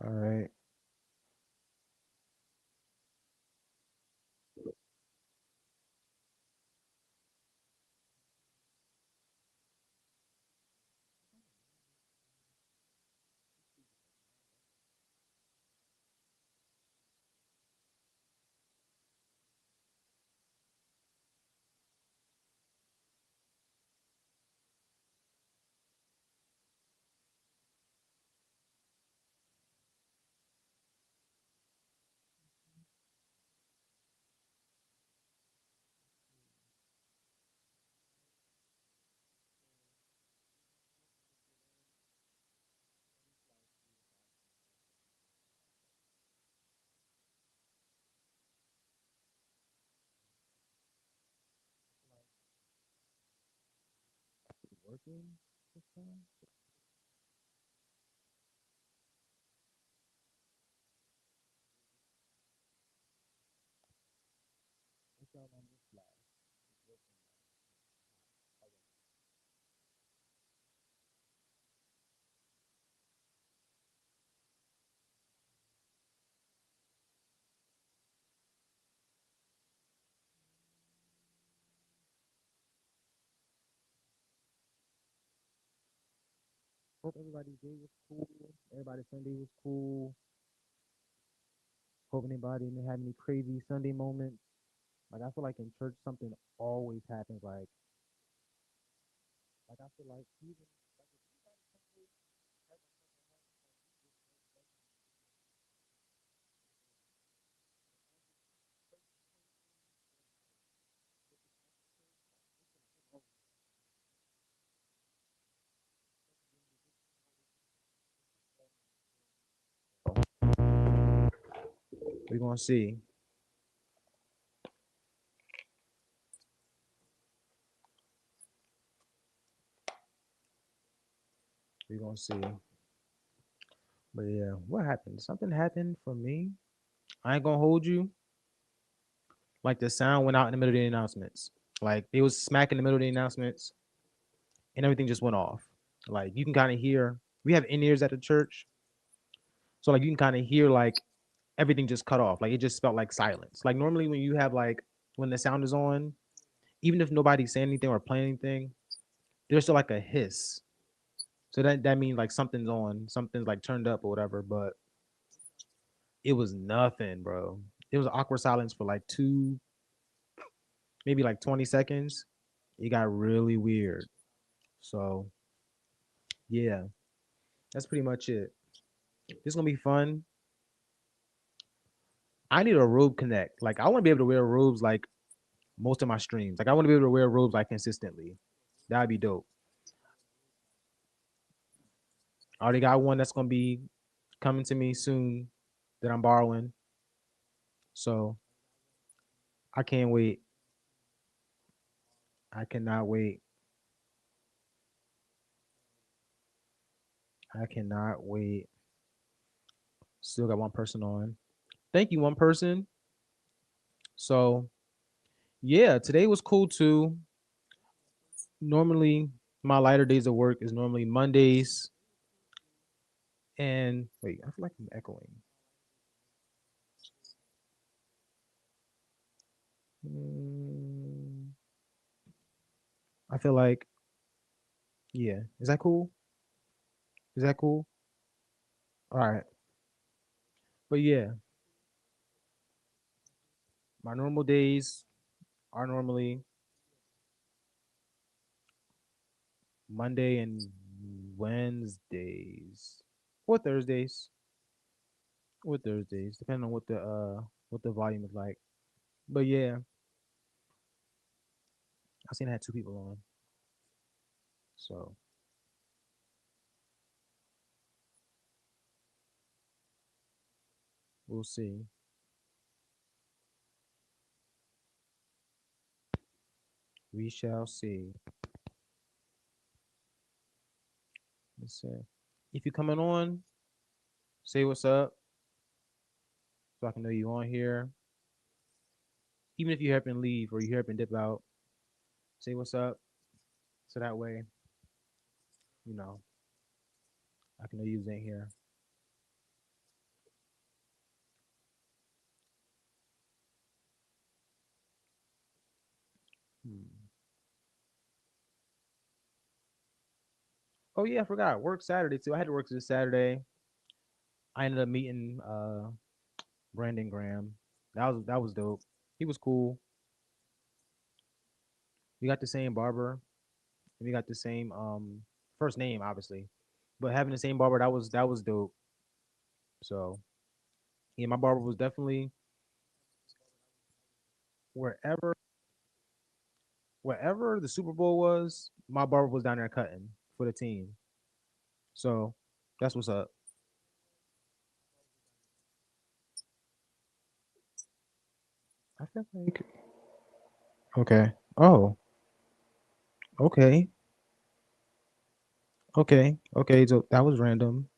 All right. Working this time? What's y'all on this slide? Hope everybody's day was cool. Everybody's Sunday was cool. Hope anybody didn't have any crazy Sunday moments. Like I feel like in church something always happens. Like I feel like even we're gonna see. We're gonna see. But yeah, what happened? Something happened for me. I ain't gonna hold you. Like the sound went out in the middle of the announcements. Like it was smack in the middle of the announcements, and everything just went off. Like you can kind of hear. We have in ears at the church, so like you can kind of hear like everything just cut off. Like it just felt like silence. Like normally when you have like when the sound is on, even if nobody's saying anything or playing anything, there's still like a hiss. So that means like something's on, something's like turned up or whatever. But it was nothing, bro. It was awkward silence for like maybe like 20 seconds. It got really weird. So yeah, that's pretty much it. It's gonna be fun. I need a robe connect. Like I want to be able to wear robes like most of my streams. Like I want to be able to wear robes like consistently. That'd be dope. I already got one that's gonna be coming to me soon that I'm borrowing. So I can't wait. I cannot wait. I cannot wait. Still got one person on. Thank you, one person. So yeah, today was cool too. Normally my lighter days of work is normally Mondays and wait, I feel like I'm echoing. Mm, I feel like yeah. Is that cool? Is that cool? All right. But yeah, my normal days are normally Monday and Wednesdays or Thursdays depending on what the volume is like. But yeah, I seen I had two people on, so we'll see. We shall see. Let's see. If you're coming on, say what's up so I can know you on here. Even if you happen to leave or you happen to dip out, say what's up so that way you know I can know you ain't here. Oh yeah, I forgot. Work Saturday too. I had to work this Saturday. I ended up meeting Brandon Graham. That was dope. He was cool. We got the same barber. And we got the same first name, obviously. But having the same barber, that was dope. So yeah, my barber was definitely wherever wherever the Super Bowl was, my barber was down there cutting for the team. So that's what's up. I feel like okay. Oh, okay. Okay. So that was random.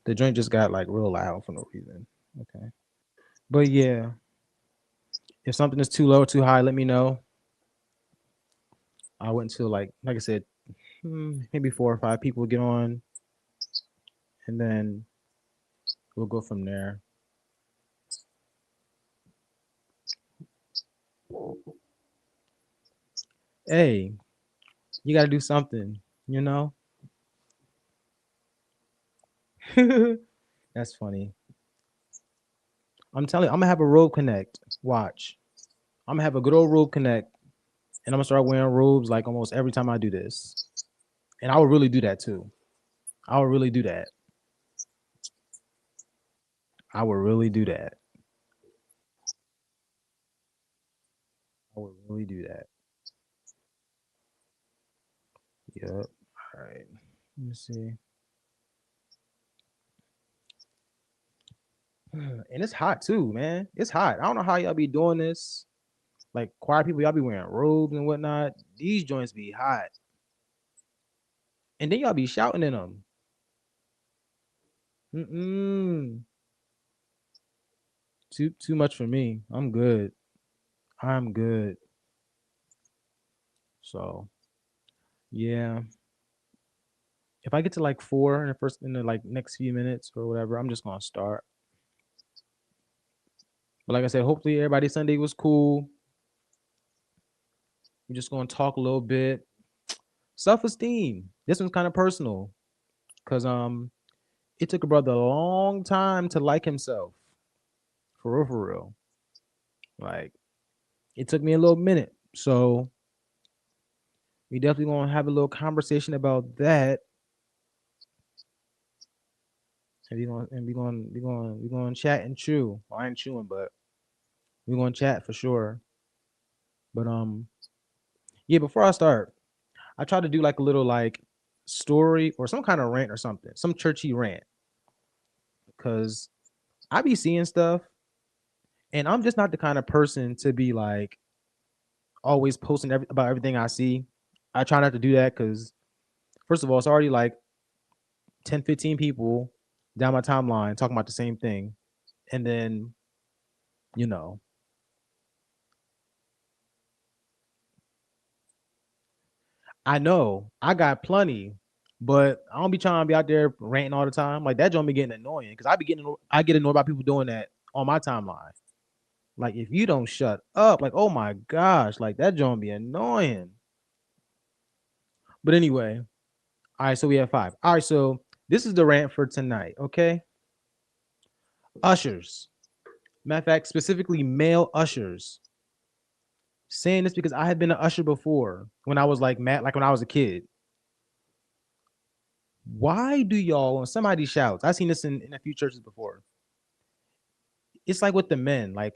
The joint just got like real loud for no reason. Okay. But yeah, if something is too low or too high, let me know. I went to like I said, maybe 4 or 5 people get on, and then we'll go from there. Hey, you got to do something, you know? That's funny. I'm telling you, I'm gonna have a robe connect. Watch. I'm gonna have a good old robe connect, and I'm gonna start wearing robes like almost every time I do this. And I would really do that too. I would really do that. I would really do that. I would really do that. Yep. All right. Let me see. And it's hot too, man. It's hot. I don't know how y'all be doing this. Like choir people, y'all be wearing robes and whatnot. These joints be hot, and then y'all be shouting in them. Mm-mm. Too much for me. I'm good. I'm good. So yeah, if I get to like 4 in the like next few minutes or whatever, I'm just gonna start. But like I said, hopefully everybody Sunday was cool. We're just gonna talk a little bit. Self-esteem. This one's kind of personal because it took a brother a long time to like himself. For real, for real. Like it took me a little minute. So we definitely gonna have a little conversation about that. And we gonna chat and chew. Well, I ain't chewing, but we gonna chat for sure. But yeah, before I start, I try to do like a little like story or some kind of rant or something, some churchy rant, because I be seeing stuff, and I'm just not the kind of person to be like always posting about everything I see. I try not to do that because first of all, it's already like 10, 15 people down my timeline talking about the same thing, and then you know, I know I got plenty, but I don't be trying to be out there ranting all the time. Like that don't be getting annoying because I get annoyed by people doing that on my timeline. Like if you don't shut up, like oh my gosh, like that don't be annoying. But anyway, all right, so we have 5. All right, so this is the rant for tonight. Okay, ushers. Matter of fact, specifically male ushers. Saying this because I had been an usher before when I was like mad, like when I was a kid. Why do y'all when somebody shouts? I've seen this in a few churches before. It's like with the men, like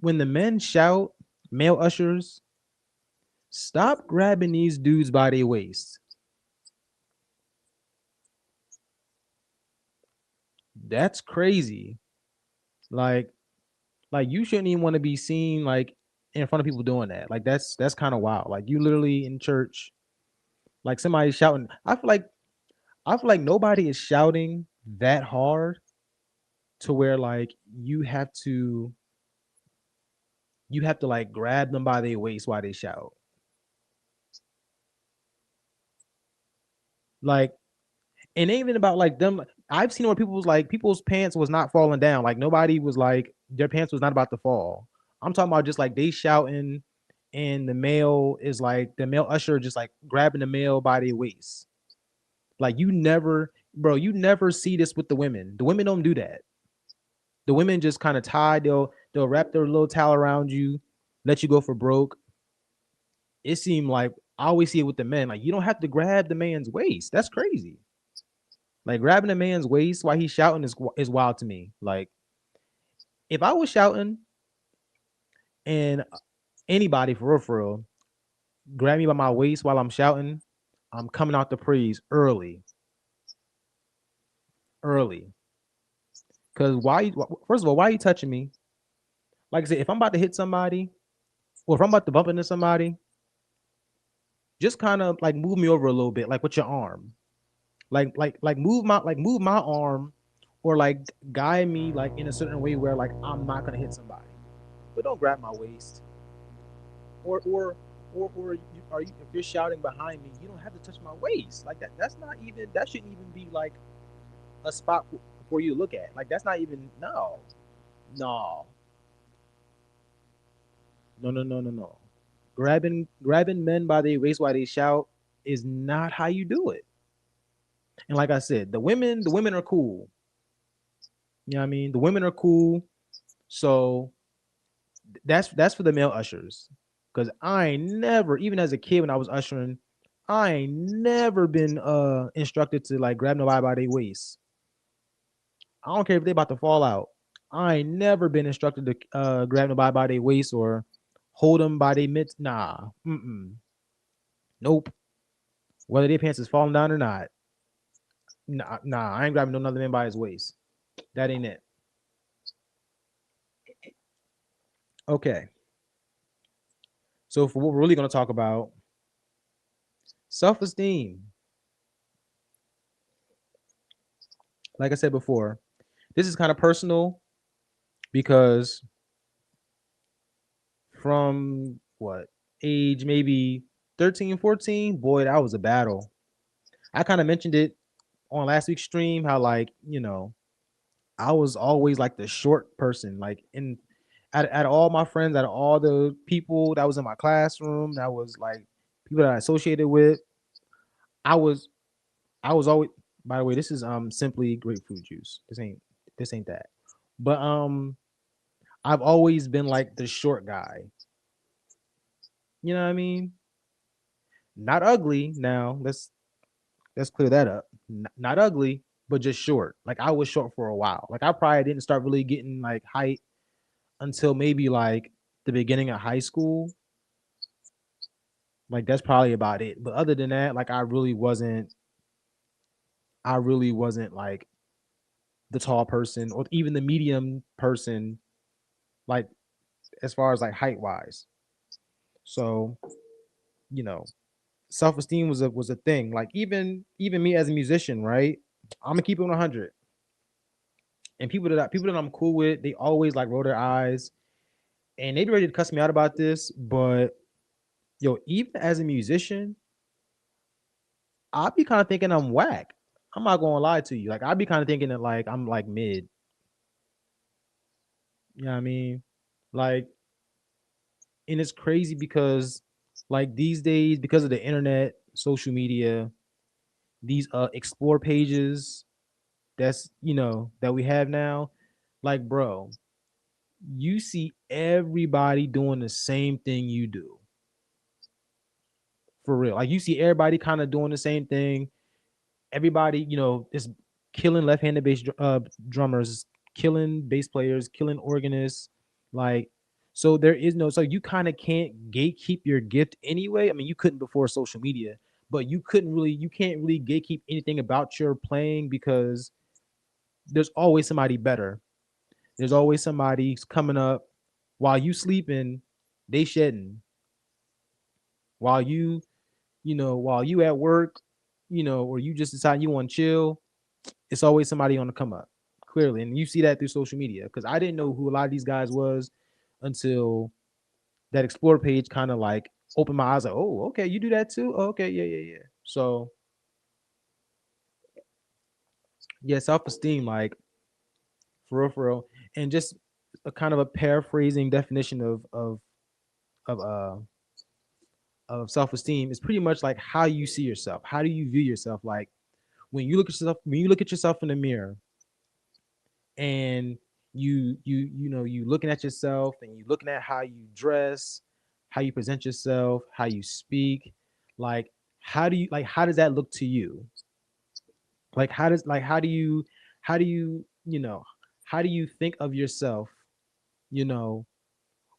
when the men shout, male ushers, stop grabbing these dudes by their waist. That's crazy. Like, like you shouldn't even want to be seen like in front of people doing that. Like that's kind of wild. Like you literally in church, like somebody shouting. I feel like nobody is shouting that hard to where like you have to like grab them by their waist while they shout. Like, and ain't even about like them. I've seen where people was like people's pants was not falling down. Like nobody was like their pants was not about to fall. I'm talking about just like they shouting, and the male usher just like grabbing the male by their waist. Like you never, bro, you never see this with the women. The women don't do that. The women just kind of tie. They'll wrap their little towel around you, let you go for broke. It seemed like I always see it with the men. Like you don't have to grab the man's waist. That's crazy. Like grabbing a man's waist while he's shouting is wild to me. Like if I was shouting and anybody for real grab me by my waist while I'm shouting, I'm coming out the praise early. Cause first of all, why are you touching me? Like I said, if I'm about to hit somebody or if I'm about to bump into somebody, just kind of like move me over a little bit, like with your arm. Move my arm or like guide me like in a certain way where like I'm not gonna hit somebody. But don't grab my waist. Or are you if you're shouting behind me, you don't have to touch my waist. Like that's not even that shouldn't even be like a spot for you to look at. Like that's not even no no. Grabbing men by their waist while they shout is not how you do it. And like I said, the women are cool. You know what I mean? The women are cool. So that's for the male ushers. Cause I ain't never, even as a kid when I was ushering, I ain't never been instructed to like grab nobody by their waist. I don't care if they about to fall out. I ain't never been instructed to grab nobody by their waist or hold them by their mitts. Nah. Nope. Whether their pants is falling down or not. Nah, I ain't grabbing no other man by his waist. That ain't it. Okay. So for what we're really gonna talk about, self-esteem. Like I said before, this is kind of personal because from what age maybe 13, 14, boy, that was a battle. I kind of mentioned it on last week's stream how like, I was always like the short person. Like in out of all my friends, out of all the people that was in my classroom, that was like people that I associated with, I was I was always by the way, this is simply grapefruit juice. This ain't that. But I've always been like the short guy. You know what I mean? Not ugly. Now let's clear that up. Not ugly, but just short. Like I was short for a while. Like I probably didn't start really getting like height until maybe like the beginning of high school. Like that's probably about it. But other than that, like I really wasn't like the tall person or even the medium person, like as far as like height wise. So, you know, self-esteem was a thing. Like even me as a musician, right? I'm gonna keep it 100. And people that I'm cool with, they always like roll their eyes, and they be ready to cuss me out about this. But yo, even as a musician, I'll be kind of thinking I'm whack. I'm not gonna lie to you. Like I'll be kind of thinking that like I'm like mid. You know what I mean? Like, and it's crazy because like these days, because of the internet, social media, these explore pages that we have now, like bro, you see everybody doing the same thing you do. For real. Like you see everybody kind of doing the same thing. Everybody, is killing left-handed drummers, killing bass players, killing organists. Like, so there is no, so you kind of can't gatekeep your gift anyway. I mean, you couldn't before social media, but you can't really gatekeep anything about your playing because there's always somebody better. There's always somebody coming up while you sleeping, they shedding. While while you at work, or you just decide you want to chill, it's always somebody on the come up. Clearly. And you see that through social media. Cause I didn't know who a lot of these guys was until that explore page kind of like opened my eyes like, oh, okay, you do that too? Oh, okay, yeah. So Yeah, self-esteem, like for real, and just a kind of a paraphrasing definition of of self-esteem is pretty much like how you see yourself. How do you view yourself? Like when you look at yourself in the mirror and you looking at yourself and you looking at how you dress, how you present yourself, how you speak, like how does that look to you? Like how do you how do you think of yourself, you know,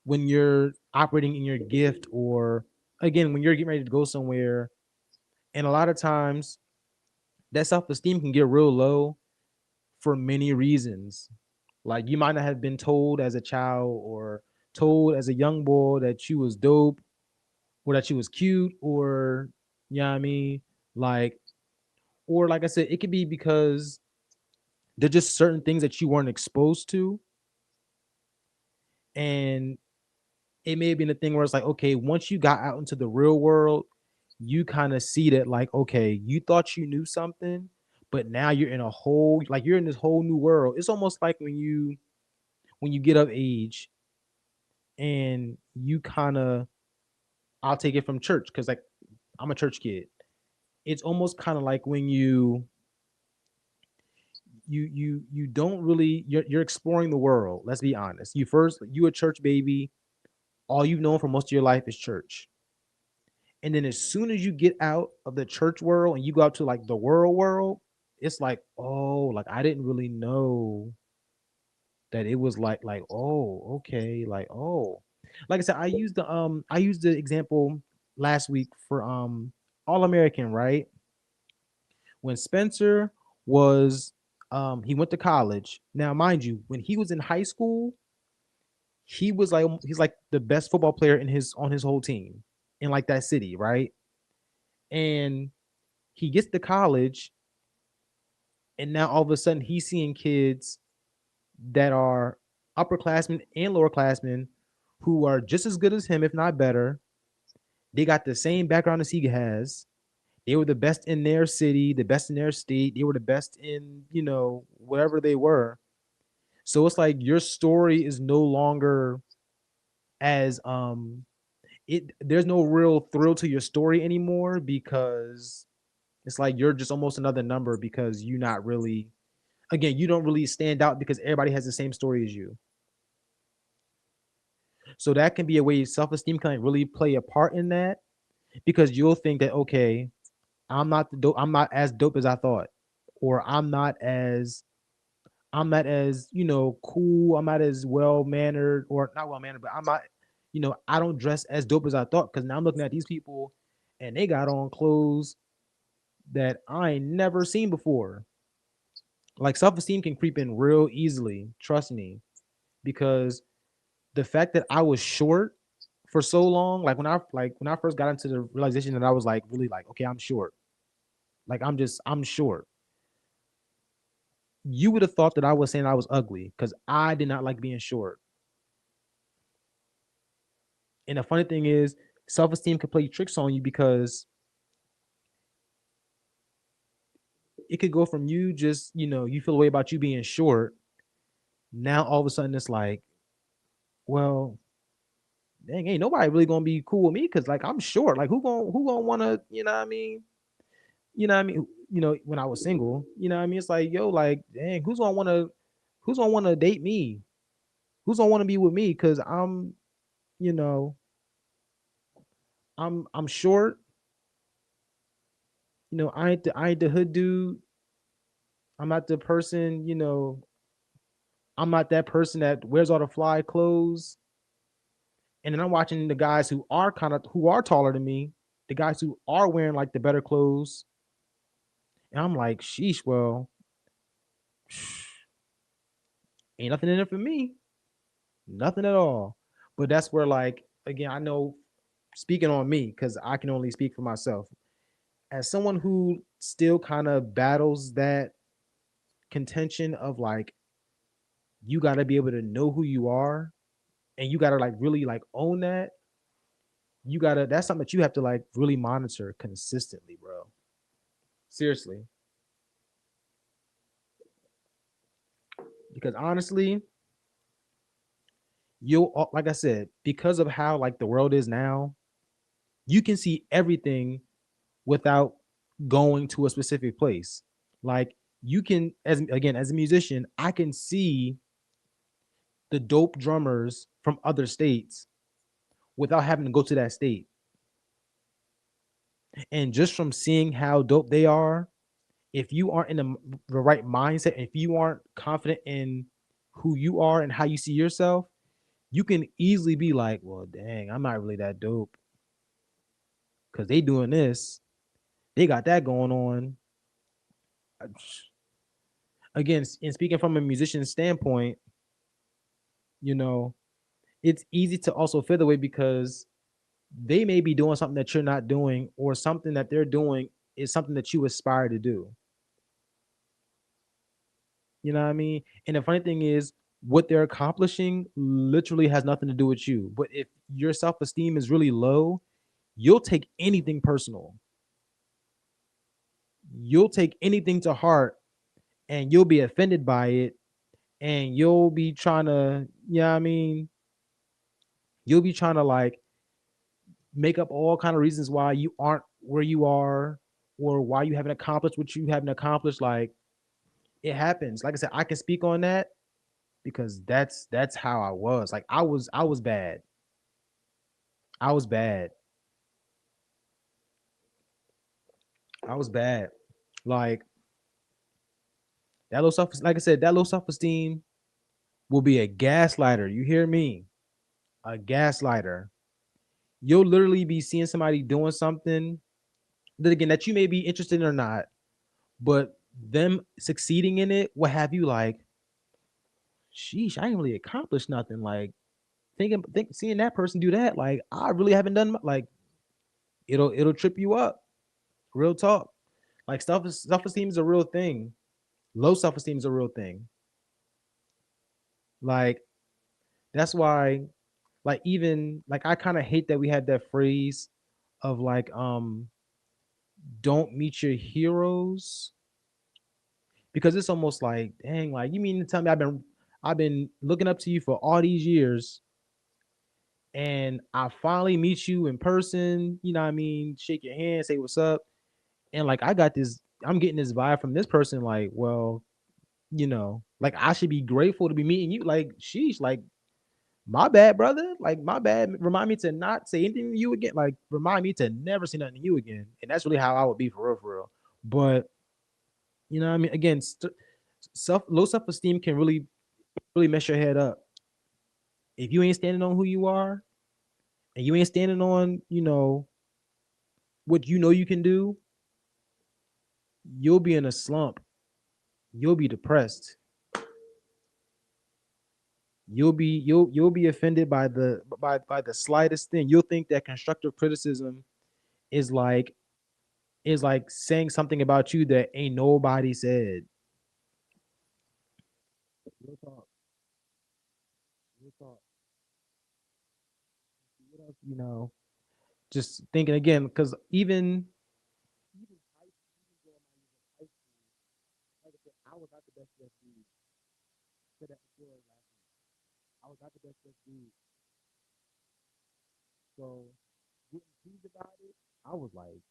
when you're operating in your gift, or again when you're getting ready to go somewhere. And a lot of times that self-esteem can get real low for many reasons. Like you might not have been told as a child or told as a young boy that you was dope or that you was cute, or you know what I mean? Like, or like I said, it could be because there's just certain things that you weren't exposed to. And it may have been a thing where it's like, okay, once you got out into the real world, you kind of see that, like, okay, you thought you knew something, but now you're in a whole, like, you're in this whole new world. It's almost like when you get of age and you kind of, I'll take it from church because, like, I'm a church kid. It's almost kind of like when you don't really, you're exploring the world. Let's be honest. You a church baby. All you've known for most of your life is church. And then as soon as you get out of the church world and you go out to like the world, it's like, oh, like I didn't really know that it was like, oh, okay, like, oh. Like I said, I used the example last week for All American, right? When Spencer was he went to college. Now, mind you, when he was in high school, he's like the best football player in his on his whole team in like that city, right? And he gets to college, and now all of a sudden he's seeing kids that are upperclassmen and lowerclassmen who are just as good as him, if not better. They got the same background as he has. They were the best in their city, the best in their state. They were the best in, wherever they were. So it's like your story is no longer as it there's no real thrill to your story anymore, because it's like you're just almost another number, because you're not really, again, you don't really stand out because everybody has the same story as you. So that can be a way self-esteem can like really play a part in that, because you'll think that, okay, I'm not as dope as I thought, or I'm not as, cool, I'm not as well mannered, or not well mannered, but I'm not, I don't dress as dope as I thought, because now I'm looking at these people and they got on clothes that I ain't never seen before. Like self-esteem can creep in real easily, trust me, because the fact that I was short for so long, like when I first got into the realization that I was like really like, okay, I'm short. Like I'm short. You would have thought that I was saying I was ugly because I did not like being short. And the funny thing is, self-esteem can play tricks on you, because it could go from you just, you feel a way about you being short. Now all of a sudden it's like, well, dang, ain't nobody really gonna be cool with me because like I'm short. Like who gonna wanna, when I was single, it's like, yo, like, dang, who's gonna wanna date me? Who's gonna wanna be with me? Cause you know, I'm short. I ain't the hood dude. I'm not the person, I'm not that person that wears all the fly clothes. And then I'm watching the guys who are taller than me, the guys who are wearing like the better clothes. And I'm like, sheesh, well, ain't nothing in it for me. Nothing at all. But that's where, like, again, I know, speaking on me, because I can only speak for myself. As someone who still kind of battles that contention of like, you got to be able to know who you are, and you got to like really like own that. That's something that you have to like really monitor consistently, bro. Seriously. Because honestly, you'll like I said, because of how like the world is now, you can see everything without going to a specific place. Like you can, as again, as a musician, I can see the dope drummers from other states without having to go to that state. And just from seeing how dope they are, if you aren't in the right mindset, if you aren't confident in who you are and how you see yourself, you can easily be like, well, dang, I'm not really that dope because they doing this, they got that going on. Again, in speaking from a musician's standpoint, you know, it's easy to also feel the way because they may be doing something that you're not doing, or something that they're doing is something that you aspire to do. You know what I mean? And the funny thing is, what they're accomplishing literally has nothing to do with you. But if your self esteem is really low, you'll take anything personal. You'll take anything to heart and you'll be offended by it. And you'll be trying to, you know what I mean? You'll be trying to like make up all kind of reasons why you aren't where you are, or why you haven't accomplished what you haven't accomplished. Like it happens. Like I said, I can speak on that because that's how I was. Like I was bad. I was bad. I was bad. Like that low self, like I said, that low self esteem will be a gaslighter. You hear me? A gaslighter. You'll literally be seeing somebody doing something that again that you may be interested in or not, but them succeeding in it will have you like, sheesh, I ain't really accomplished nothing. Like seeing that person do that, like I really haven't done like it'll trip you up. Real talk. Like self esteem is a real thing. Low self esteem is a real thing. Like that's why, like even like I kind of hate that we had that phrase of like don't meet your heroes, because it's almost like, dang, like you mean to tell me I've been looking up to you for all these years, and I finally meet you in person, you know what I mean, shake your hand, say what's up, and like I'm getting this vibe from this person, like, well, like I should be grateful to be meeting you. Like, sheesh, like my bad, brother. Like my bad. Remind me to not say anything to you again. Like remind me to never say nothing to you again. And that's really how I would be for real, for real. But you know what I mean? Again, low self esteem can really, really mess your head up. If you ain't standing on who you are, and you ain't standing on, what you know you can do, you'll be in a slump. You'll be depressed. You'll be offended by the slightest thing. You'll think that constructive criticism is like saying something about you that ain't nobody said. Real talk. Real talk. What else, just thinking again, because even high school, even during my years of high school, like I said, I was not the best dressed dude. Said that before last week. I was not the best dressed dude. So getting teased about it, I was like,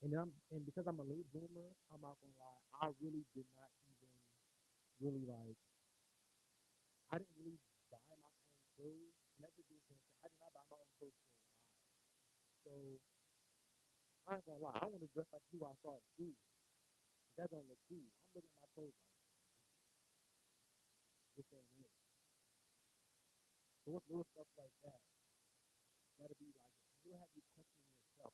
and because I'm a late bloomer, I'm not gonna lie, I really did not even really like, I didn't really buy my own clothes. Never did something. I did not buy my own clothes for a while. So I ain't gonna lie, I want to dress like who I saw at school. That don't look cool. I'm looking at my clothes like this ain't it. So what's little stuff like that? That'll be like, you'll have you questioning yourself.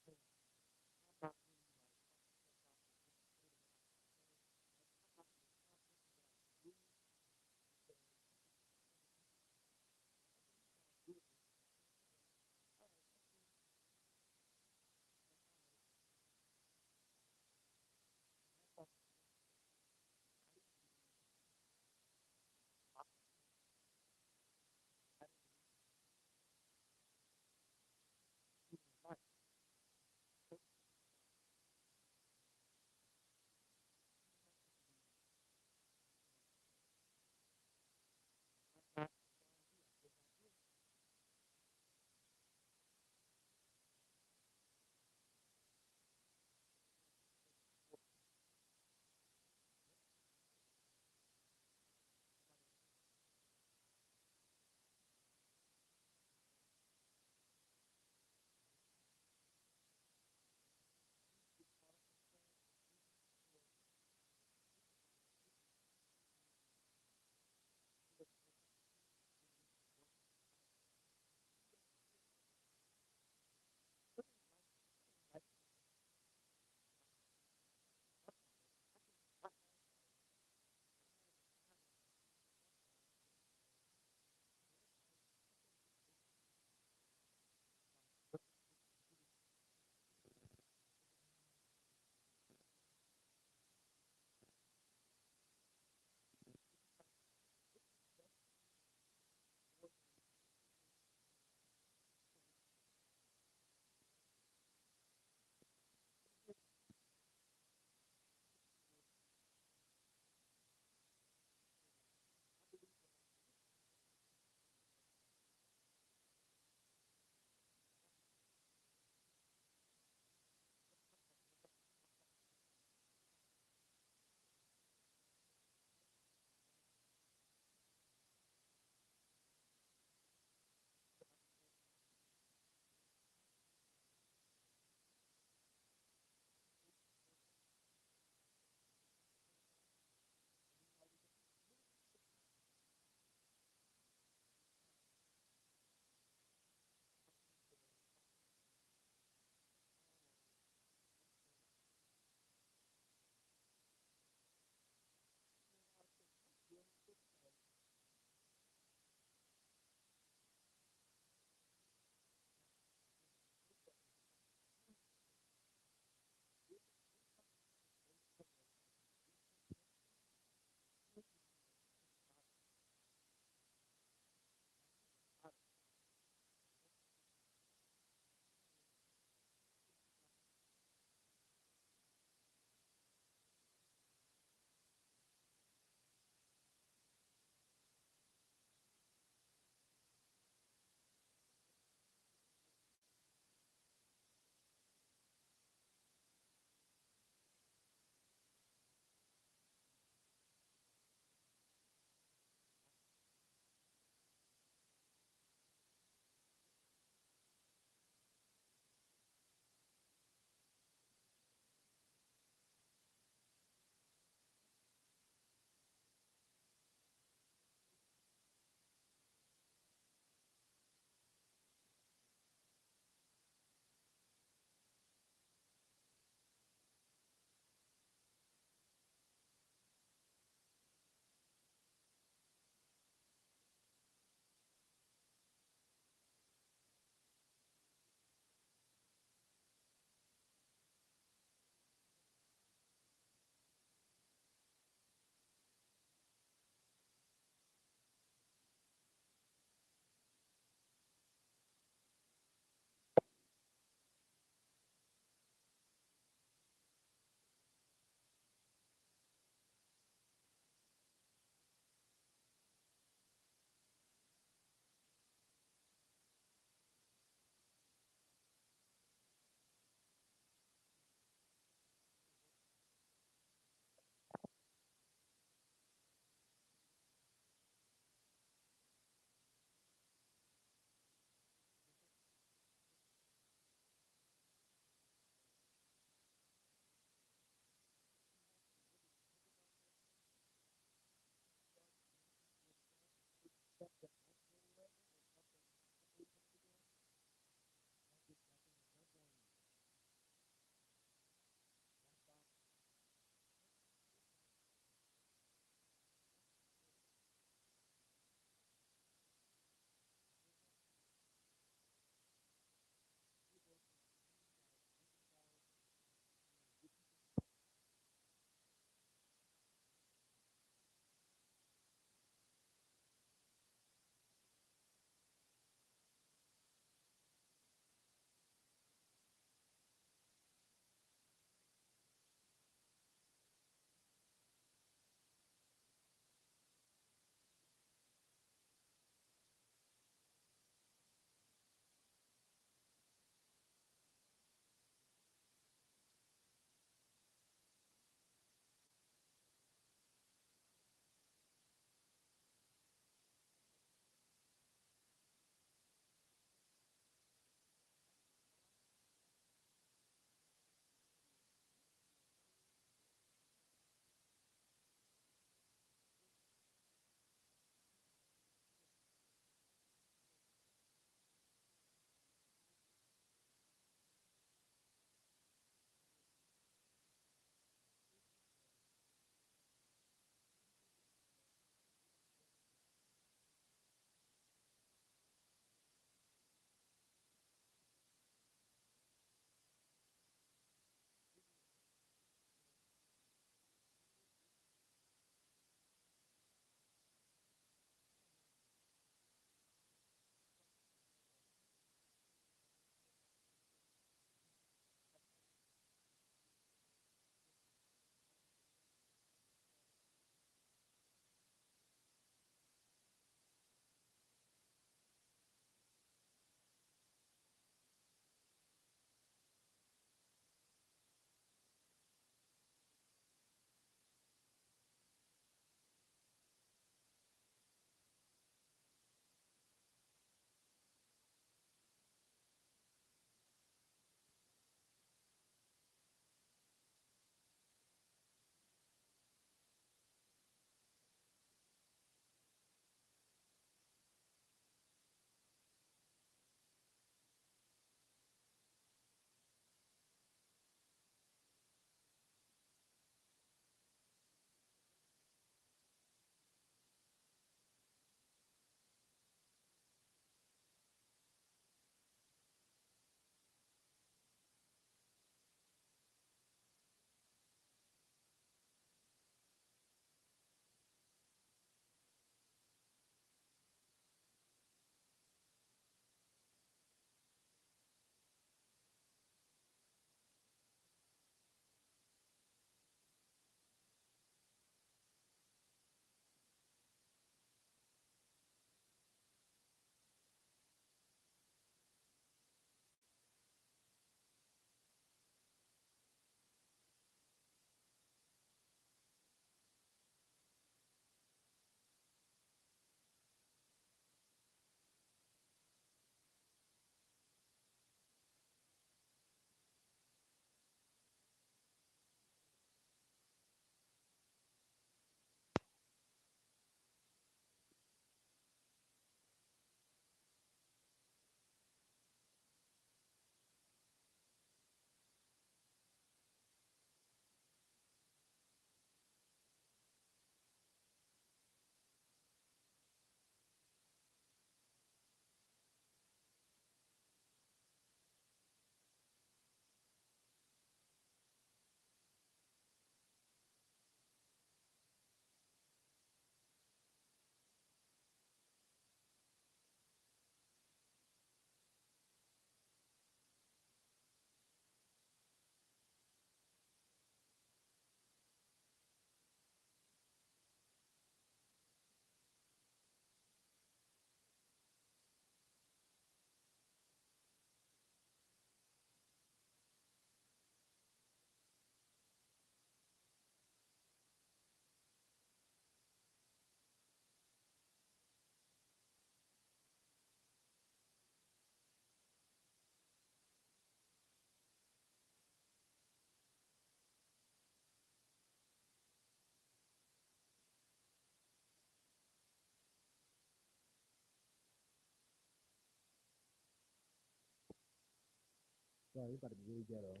it's about to be really ghetto.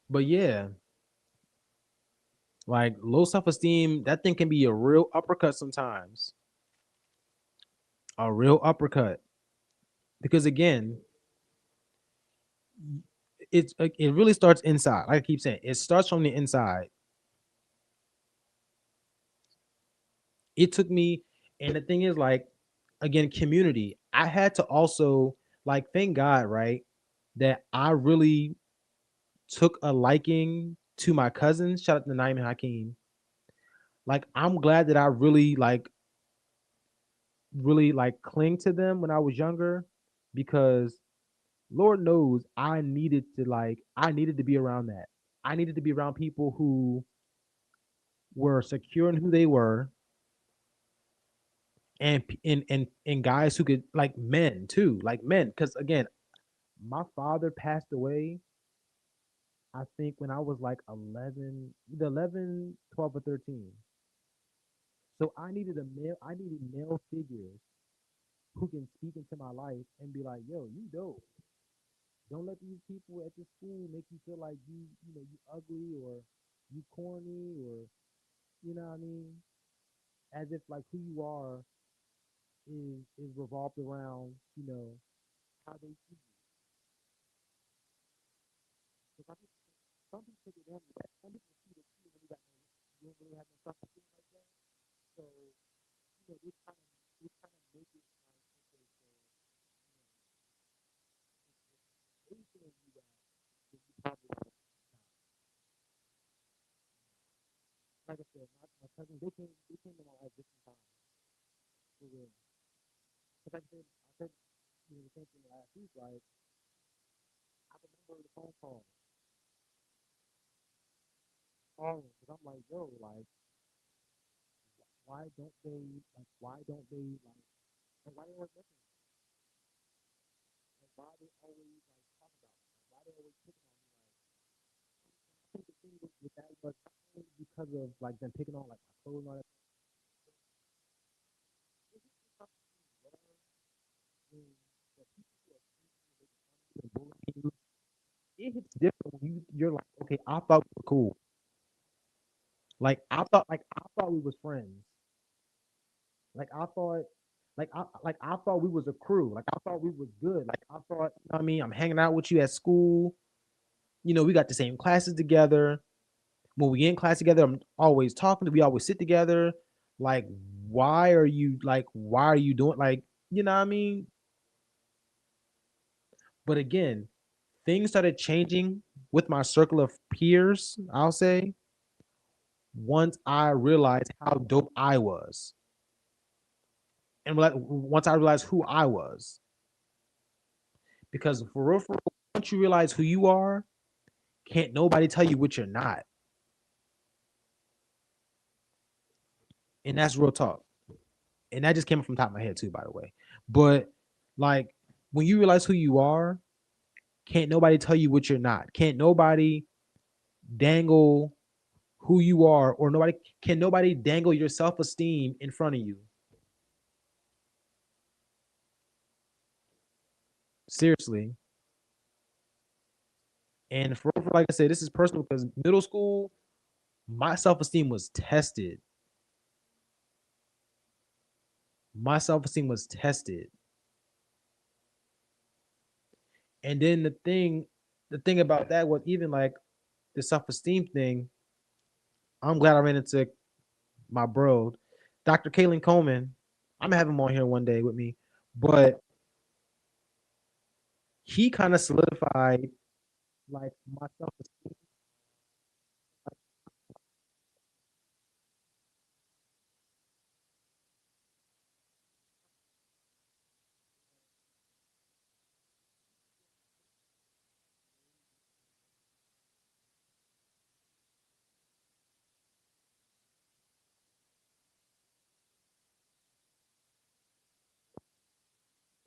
But yeah, like low self esteem, that thing can be a real uppercut sometimes. A real uppercut. Because again, it really starts inside. Like I keep saying, it starts from the inside. It took me, and the thing is, like, again, community. I had to also like thank God, right, that I really took a liking to my cousins. Shout out to Naeem and Hakeem. Like, I'm glad that I really like cling to them when I was younger, because Lord knows I needed to be around that. I needed to be around people who were secure in who they were, and guys who could, like, men too, like men. Because again, my father passed away, I think, when I was like 11, either 11, 12, or 13. So I needed male figures who can speak into my life and be like, yo, you dope. Don't let these people at the school make you feel like you ugly, or you corny, or you know what I mean? As if like who you are is revolved around, how they see you. Because I think some people take advantage of that. Some people see that you don't really have no stuff to do like that. So, they kind of make it like, okay, so they feel you that you probably not. Like I said, my cousins, they came in my life different times. For real. Because I said, the same thing last week. Like, I remember the phone call, calling, because I'm like, yo, like, why don't they, like, why they always listen? Like, why they always, like, talk about me? Like, why they always picking on me? Like, I think the thing with that was not only because of, like, them picking on, like, my clothes and all that, when the people who are making fun of you and bullying you, it hits different when you're like, okay, I thought we were cool. Like, I thought we was friends. Like, I thought we was a crew. Like, I thought we was good. Like, I thought, you know what I mean, I'm hanging out with you at school. We got the same classes together. When we in class together, I'm always talking to. We always sit together. Like, why are you doing, like, you know what I mean? But again, things started changing with my circle of peers, I'll say, once I realized how dope I was. And once I realized who I was. Because for real, once you realize who you are, can't nobody tell you what you're not. And that's real talk. And that just came from the top of my head too, by the way. But like, when you realize who you are, can't nobody tell you what you're not. Can't nobody dangle who you are, or nobody dangle your self-esteem in front of you. Seriously. And like I said, this is personal, because middle school, my self-esteem was tested. My self-esteem was tested. And then the thing about that was, even like the self-esteem thing, I'm glad I ran into my bro, Dr. Kalen Coleman. I'm gonna have him on here one day with me. But he kind of solidified, like, my self-esteem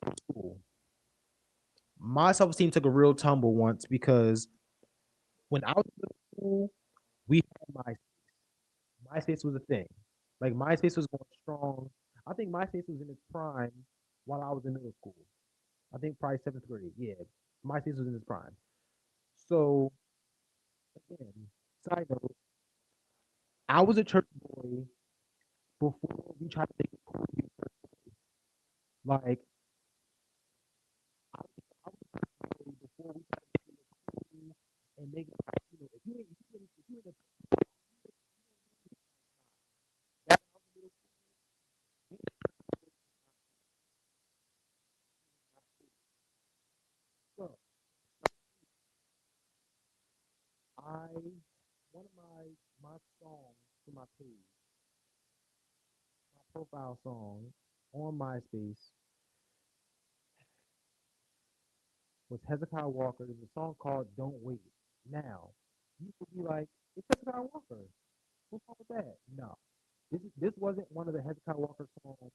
in school. My self-esteem took a real tumble once, because when I was in middle school, we had MySpace. MySpace was a thing. Like, MySpace was going strong. I think MySpace was in its prime while I was in middle school. I think probably seventh grade. Yeah, MySpace was in its prime. So again, side note, I was a church boy before we tried to make it cool to be a church boy. Like I was a church boy before we tried to make it cool and make it like, if you in a that so I one of my songs for my page, my profile song on MySpace was Hezekiah Walker. There's a song called "Don't Wait." Now, you could be like, "It's Hezekiah Walker. What's wrong with that?" No, this wasn't one of the Hezekiah Walker songs.